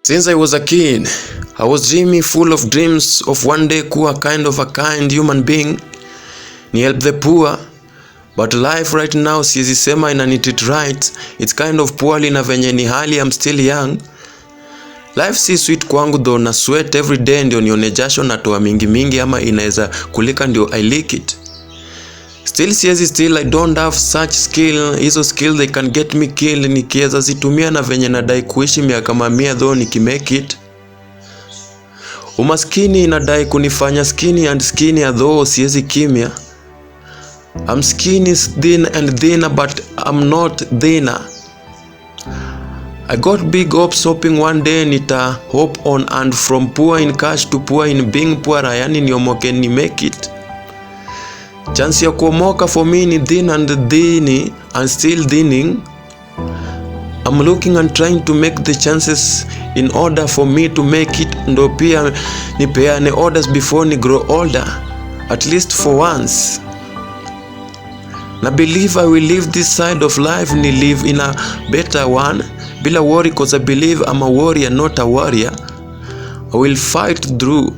Since I was a kid, I was dreaming, full of dreams of one day kuwa a kind human being, ni help the poor. But life right now siwezi sema inanitreat right. It's kind of poorly na venye ni hali, I'm still young. Life si sweet kwangu though, na sweat every day ndio nione jasho na toa mingi ama inaweza kulika ndio I lick it. Still I don't have such skill. Hizo skill they can get me killed nikiweza zitumia na venye nadai kuishi miaka mamia though nikimake it. Umaskini inadai kunifanya skinny and skinnier though siwezi kimya. I'm skinny, thin and thinner, but I'm not thinner. I got big hopes hoping one day nita hope on, and from poor in cash to poor in being poorer, yani niomoke ni make it. Chance ya kuomoka for me ni thin and thinny and still thinning. I'm looking and trying to make the chances in order for me to make it, ndo pia nipeane orders before ni grow older, at least for once. Na believe I will live this side of life, ni live in a better one, bila worry, cause I believe I'm a warrior not a warrior. I will fight through.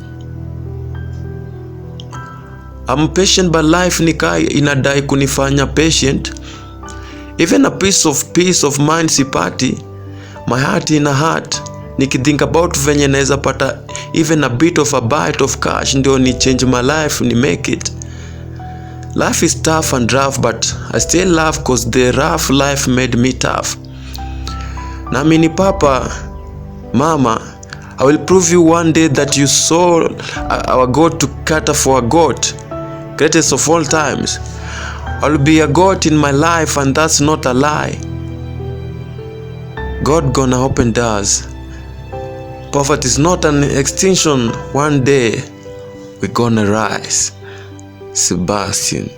I'm patient but life nikai inadai kunifanya patient. Even a piece of mind sipati. My heart in a heart, nikithink about venye naweza pata even a bit of a bite of cash ndio ni change my life, ni make it. Life is tough and rough, but I still laugh cause the rough life made me tough. Naamini papa, mama, I will prove you one day that you saw our God to cater for a goat, greatest of all times. I'll be a God in my life, and that's not a lie. God gonna open doors. Poverty is not an extinction. One day we gonna rise. Sebastian.